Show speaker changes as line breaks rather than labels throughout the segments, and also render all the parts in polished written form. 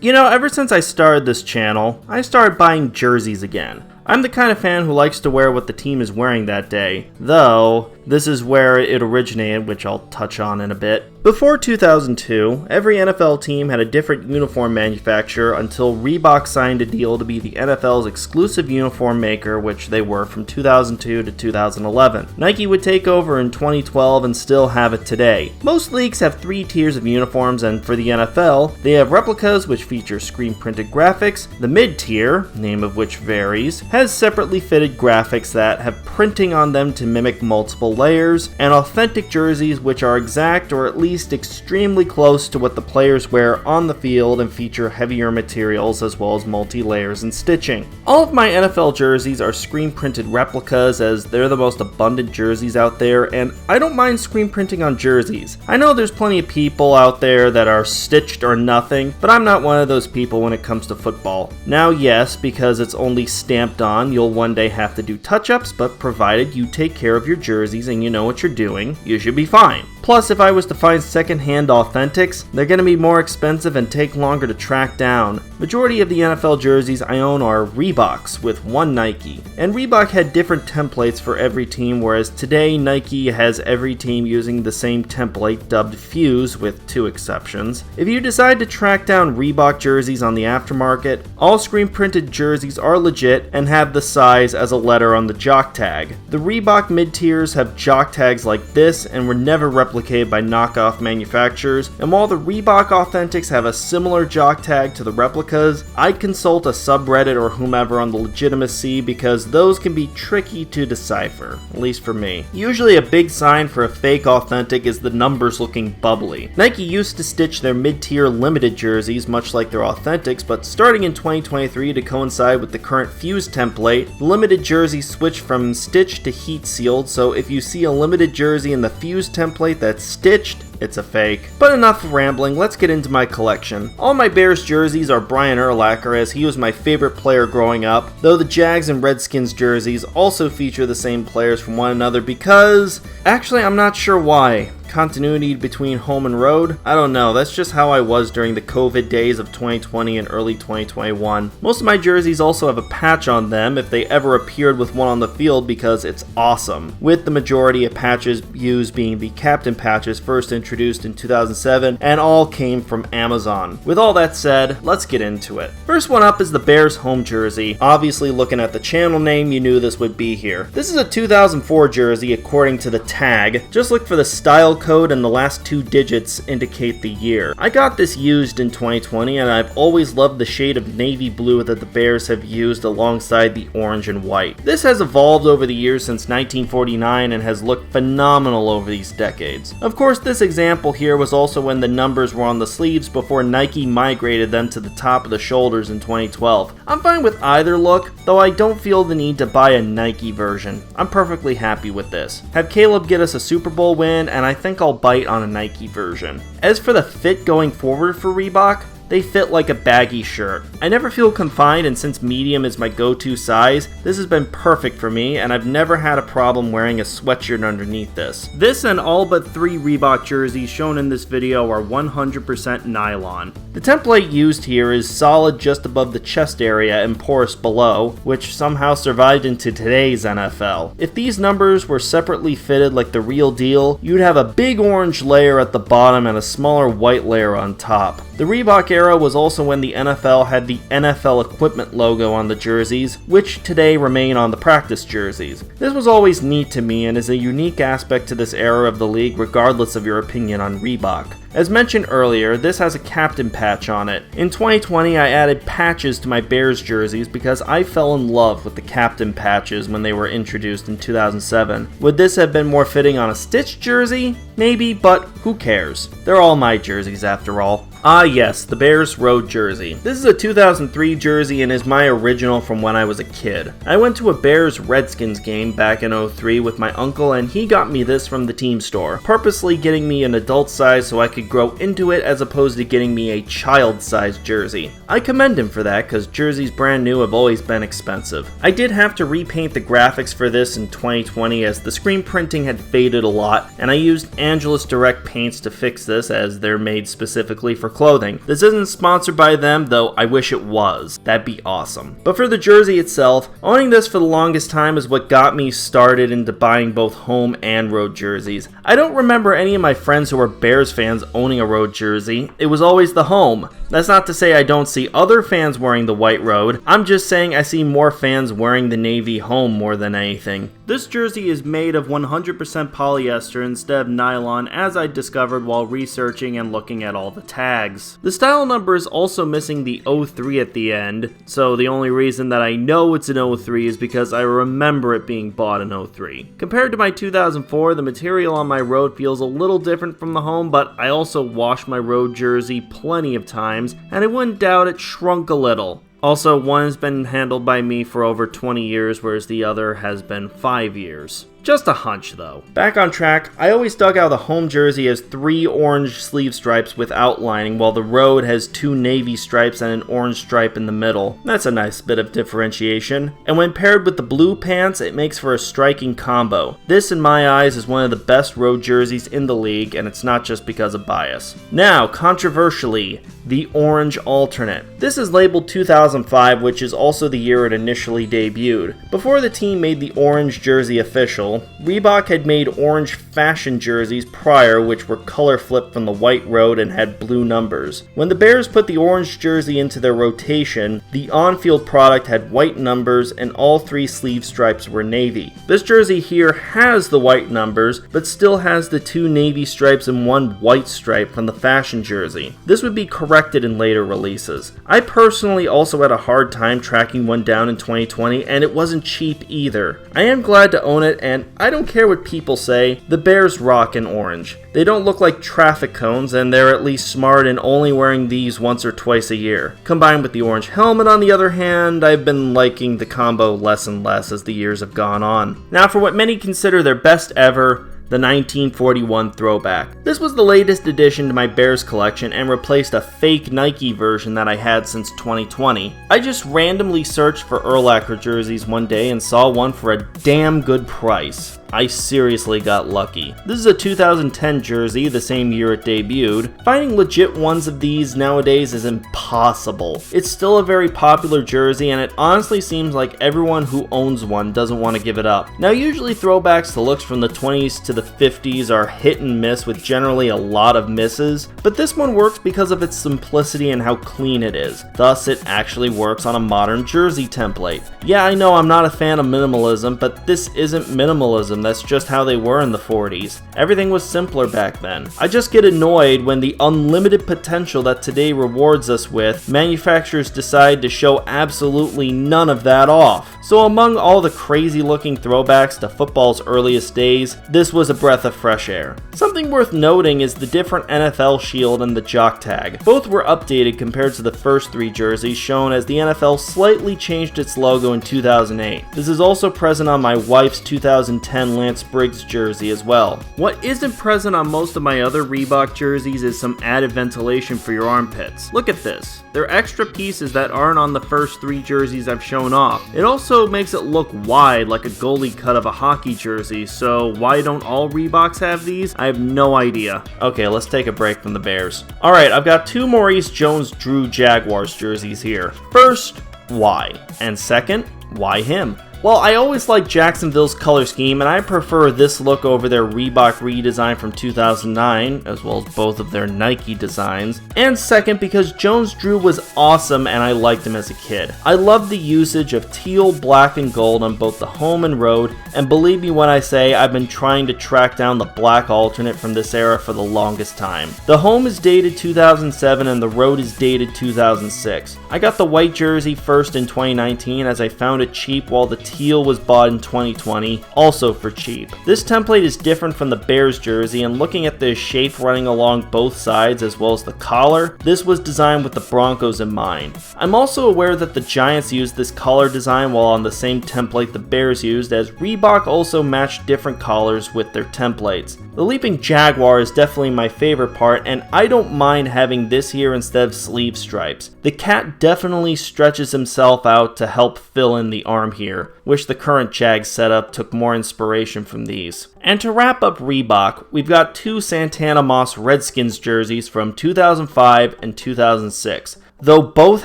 You know, ever since I started this channel, I started buying jerseys again. I'm the kind of fan who likes to wear what the team is wearing that day, though this is where it originated, which I'll touch on in a bit. Before 2002, every NFL team had a different uniform manufacturer until Reebok signed a deal to be the NFL's exclusive uniform maker, which they were from 2002 to 2011. Nike would take over in 2012 and still have it today. Most leagues have 3 tiers of uniforms, and for the NFL, they have replicas, which feature screen-printed graphics. The mid-tier, name of which varies, has separately fitted graphics that have printing on them to mimic multiple layers, and authentic jerseys which are exact or at least extremely close to what the players wear on the field and feature heavier materials as well as multi-layers and stitching. All of my NFL jerseys are screen printed replicas as they're the most abundant jerseys out there, and I don't mind screen printing on jerseys. I know there's plenty of people out there that are stitched or nothing, but I'm not one of those people when it comes to football. Now yes, because it's only stamped on, you'll one day have to do touch-ups, but provided you take care of your jerseys and you know what you're doing, you should be fine. Plus, if I was to find second-hand authentics, they're going to be more expensive and take longer to track down. Majority of the NFL jerseys I own are Reeboks with one Nike, and Reebok had different templates for every team, whereas today Nike has every team using the same template dubbed Fuse with 2 exceptions. If you decide to track down Reebok jerseys on the aftermarket, all screen printed jerseys are legit and have the size as a letter on the jock tag. The Reebok mid-tiers have jock tags like this and were never replicated by knockoff manufacturers, and while the Reebok Authentics have a similar jock tag to the replicas, I'd consult a subreddit or whomever on the legitimacy because those can be tricky to decipher, at least for me. Usually a big sign for a fake authentic is the numbers looking bubbly. Nike used to stitch their mid-tier limited jerseys much like their authentics, but starting in 2023 to coincide with the current Fuse template, the limited jerseys switched from stitched to heat sealed, so if you see a limited jersey in the Fuse template that's stitched, it's a fake. But enough rambling, let's get into my collection. All my Bears jerseys are Brian Urlacher, as he was my favorite player growing up, though the Jags and Redskins jerseys also feature the same players from one another because, actually I'm not sure why. Continuity between home and road? I don't know, that's just how I was during the COVID days of 2020 and early 2021. Most of my jerseys also have a patch on them if they ever appeared with one on the field because it's awesome, with the majority of patches used being the captain patches first introduced in 2007 and all came from Amazon. With all that said, let's get into it. First one up is the Bears home jersey. Obviously looking at the channel name you knew this would be here. This is a 2004 jersey according to the tag. Just look for the style code and the last 2 digits indicate the year. I got this used in 2020 and I've always loved the shade of navy blue that the Bears have used alongside the orange and white. This has evolved over the years since 1949 and has looked phenomenal over these decades. Of course, this example here was also when the numbers were on the sleeves before Nike migrated them to the top of the shoulders in 2012. I'm fine with either look, though I don't feel the need to buy a Nike version. I'm perfectly happy with this. Have Caleb get us a Super Bowl win, and I think I'll bite on a Nike version. As for the fit going forward for Reebok, they fit like a baggy shirt. I never feel confined, and since medium is my go-to size, this has been perfect for me and I've never had a problem wearing a sweatshirt underneath this. This and all but 3 Reebok jerseys shown in this video are 100% nylon. The template used here is solid just above the chest area and porous below, which somehow survived into today's NFL. If these numbers were separately fitted like the real deal, you'd have a big orange layer at the bottom and a smaller white layer on top. The Reebok era was also when the NFL had the NFL equipment logo on the jerseys, which today remain on the practice jerseys. This was always neat to me and is a unique aspect to this era of the league regardless of your opinion on Reebok. As mentioned earlier, this has a captain patch on it. In 2020, I added patches to my Bears jerseys because I fell in love with the captain patches when they were introduced in 2007. Would this have been more fitting on a stitched jersey? Maybe, but who cares? They're all my jerseys after all. Ah yes, the Bears road jersey. This is a 2003 jersey and is my original from when I was a kid. I went to a Bears Redskins game back in 2003 with my uncle and he got me this from the team store, purposely getting me an adult size so I could could grow into it as opposed to getting me a child-sized jersey. I commend him for that, because jerseys brand new have always been expensive. I did have to repaint the graphics for this in 2020 as the screen printing had faded a lot, and I used Angelus Direct paints to fix this as they're made specifically for clothing. This isn't sponsored by them, though I wish it was. That'd be awesome. But for the jersey itself, owning this for the longest time is what got me started into buying both home and road jerseys. I don't remember any of my friends who were Bears fans owning a road jersey. It was always the home. That's not to say I don't see other fans wearing the white road. I'm just saying I see more fans wearing the navy home more than anything. This jersey is made of 100% polyester instead of nylon, as I discovered while researching and looking at all the tags. The style number is also missing the 03 at the end, so the only reason that I know it's an 03 is because I remember it being bought in 03. Compared to my 2004, the material on my road feels a little different from the home, but I also washed my road jersey plenty of times, and I wouldn't doubt it shrunk a little. Also, one has been handled by me for over 20 years, whereas the other has been 5 years. Just a hunch though. Back on track, I always dug out the home jersey as 3 orange sleeve stripes with outlining, while the road has 2 navy stripes and an orange stripe in the middle. That's a nice bit of differentiation. And when paired with the blue pants, it makes for a striking combo. This, in my eyes, is one of the best road jerseys in the league, and it's not just because of bias. Now, controversially, the orange alternate. This is labeled 2005, which is also the year it initially debuted. Before the team made the orange jersey official, Reebok had made orange fashion jerseys prior, which were color flipped from the white road and had blue numbers. When the Bears put the orange jersey into their rotation, the on-field product had white numbers and all 3 sleeve stripes were navy. This jersey here has the white numbers, but still has the 2 navy stripes and 1 white stripe from the fashion jersey. This would be corrected in later releases. I personally also had a hard time tracking one down in 2020, and it wasn't cheap either. I am glad to own it, and I don't care what people say, the Bears rock in orange. They don't look like traffic cones, and they're at least smart in only wearing these once or twice a year. Combined with the orange helmet, on the other hand, I've been liking the combo less and less as the years have gone on. Now for what many consider their best ever, the 1941 throwback. This was the latest addition to my Bears collection and replaced a fake Nike version that I had since 2020. I just randomly searched for Urlacher jerseys one day and saw one for a damn good price. I seriously got lucky. This is a 2010 jersey, the same year it debuted. Finding legit ones of these nowadays is impossible. It's still a very popular jersey, and it honestly seems like everyone who owns one doesn't want to give it up. Now usually throwbacks to looks from the 20s to the 50s are hit and miss with generally a lot of misses, but this one works because of its simplicity and how clean it is. Thus it actually works on a modern jersey template. Yeah, I know I'm not a fan of minimalism, but this isn't minimalism. That's just how they were in the 40s. Everything was simpler back then. I just get annoyed when the unlimited potential that today rewards us with, manufacturers decide to show absolutely none of that off. So among all the crazy looking throwbacks to football's earliest days, this was a breath of fresh air. Something worth noting is the different NFL shield and the jock tag. Both were updated compared to the first 3 jerseys shown, as the NFL slightly changed its logo in 2008. This is also present on my wife's 2010 Lance Briggs jersey as well. What isn't present on most of my other Reebok jerseys is some added ventilation for your armpits. Look at this. They're extra pieces that aren't on the first 3 jerseys I've shown off. It also makes it look wide like a goalie cut of a hockey jersey, so why don't all Reeboks have these? I have no idea. Okay, let's take a break from the Bears. Alright, I've got 2 Maurice Jones-Drew Jaguars jerseys here. First, why? And second, why him? Well, I always liked Jacksonville's color scheme, and I prefer this look over their Reebok redesign from 2009, as well as both of their Nike designs. And second, because Jones-Drew was awesome and I liked him as a kid. I loved the usage of teal, black, and gold on both the home and road, and believe me when I say I've been trying to track down the black alternate from this era for the longest time. The home is dated 2007 and the road is dated 2006. I got the white jersey first in 2019 as I found it cheap, while the teal was bought in 2020, also for cheap. This template is different from the Bears jersey, and looking at the shape running along both sides as well as the collar, this was designed with the Broncos in mind. I'm also aware that the Giants used this collar design while on the same template the Bears used, as Reebok also matched different collars with their templates. The leaping Jaguar is definitely my favorite part, and I don't mind having this here instead of sleeve stripes. The cat definitely stretches himself out to help fill in the arm here. Wish the current Jag setup took more inspiration from these. And to wrap up Reebok, we've got two Santana Moss Redskins jerseys from 2005 and 2006. Though both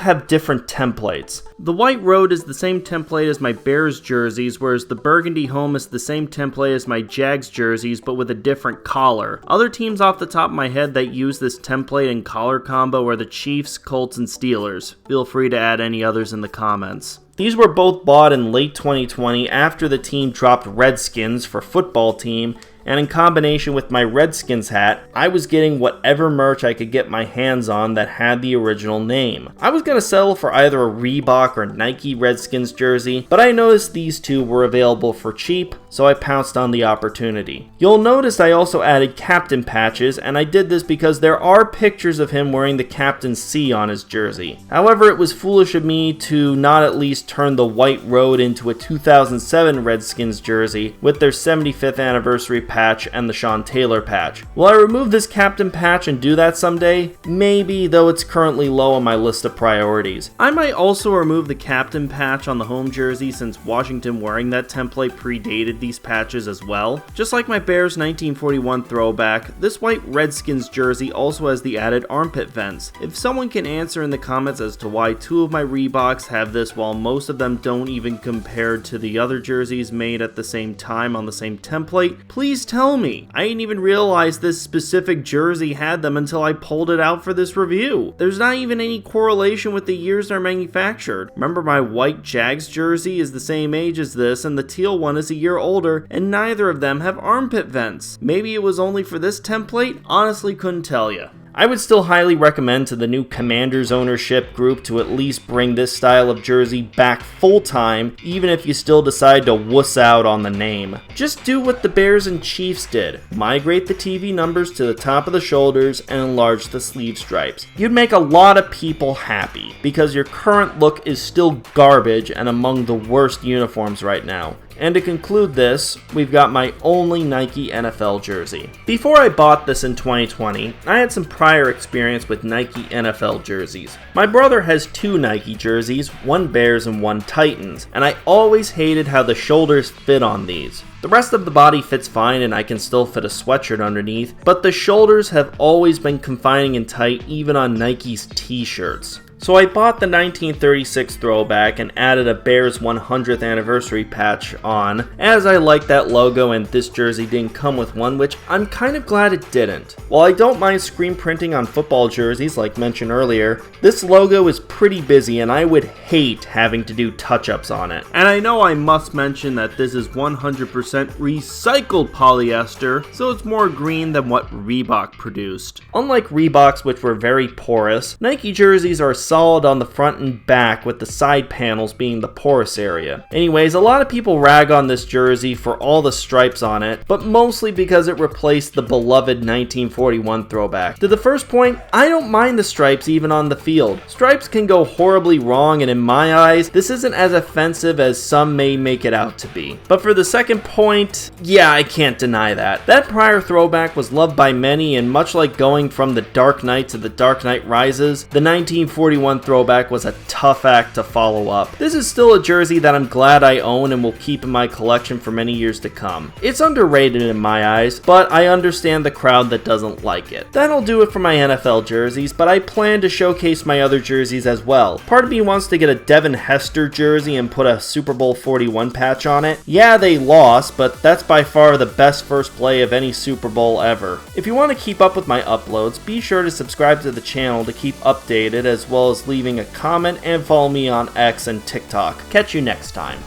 have different templates. The white road is the same template as my Bears jerseys, whereas the burgundy home is the same template as my Jags jerseys, but with a different collar. Other teams off the top of my head that use this template and collar combo are the Chiefs, Colts, and Steelers. Feel free to add any others in the comments. These were both bought in late 2020 after the team dropped Redskins for football team, and in combination with my Redskins hat, I was getting whatever merch I could get my hands on that had the original name. I was going to settle for either a Reebok or Nike Redskins jersey, but I noticed these two were available for cheap, so I pounced on the opportunity. You'll notice I also added captain patches, and I did this because there are pictures of him wearing the captain's C on his jersey. However, it was foolish of me to not at least turn the white road into a 2007 Redskins jersey with their 75th anniversary patch and the Sean Taylor patch. Will I remove this captain patch and do that someday? Maybe, though it's currently low on my list of priorities. I might also remove the captain patch on the home jersey since Washington wearing that template predated these patches as well. Just like my Bears 1941 throwback, this white Redskins jersey also has the added armpit vents. If someone can answer in the comments as to why two of my Reeboks have this while most of them don't even compare to the other jerseys made at the same time on the same template, please tell me. I didn't even realize this specific jersey had them until I pulled it out for this review. There's not even any correlation with the years they're manufactured. Remember, my white Jags jersey is the same age as this, and the teal one is a year older, and neither of them have armpit vents. Maybe it was only for this template? Honestly, couldn't tell you. I would still highly recommend to the new Commanders ownership group to at least bring this style of jersey back full time, even if you still decide to wuss out on the name. Just do what the Bears and Chiefs did. Migrate the TV numbers to the top of the shoulders and enlarge the sleeve stripes. You'd make a lot of people happy, because your current look is still garbage and among the worst uniforms right now. And to conclude this, we've got my only Nike NFL jersey. Before I bought this in 2020, I had some prior experience with Nike NFL jerseys. My brother has two Nike jerseys, one Bears and one Titans, and I always hated how the shoulders fit on these. The rest of the body fits fine and I can still fit a sweatshirt underneath, but the shoulders have always been confining and tight even on Nike's t-shirts. So I bought the 1936 throwback and added a Bears 100th anniversary patch on, as I like that logo and this jersey didn't come with one, which I'm kind of glad it didn't. While I don't mind screen printing on football jerseys like mentioned earlier, this logo is pretty busy and I would hate having to do touch-ups on it. And I know I must mention that this is 100% recycled polyester, so it's more green than what Reebok produced. Unlike Reeboks, which were very porous, Nike jerseys are solid on the front and back, with the side panels being the porous area. Anyways, a lot of people rag on this jersey for all the stripes on it, but mostly because it replaced the beloved 1941 throwback. To the first point, I don't mind the stripes even on the field. Stripes can go horribly wrong, and in my eyes, this isn't as offensive as some may make it out to be. But for the second point, yeah, I can't deny that. That prior throwback was loved by many, and much like going from the Dark Knight to the Dark Knight Rises, the 1941 throwback was a tough act to follow up. This is still a jersey that I'm glad I own and will keep in my collection for many years to come. It's underrated in my eyes, but I understand the crowd that doesn't like it. That'll do it for my NFL jerseys, but I plan to showcase my other jerseys as well. Part of me wants to get a Devin Hester jersey and put a Super Bowl 41 patch on it. Yeah, they lost, but that's by far the best first play of any Super Bowl ever. If you want to keep up with my uploads, be sure to subscribe to the channel to keep updated, as well as leaving a comment, and follow me on X and TikTok. Catch you next time.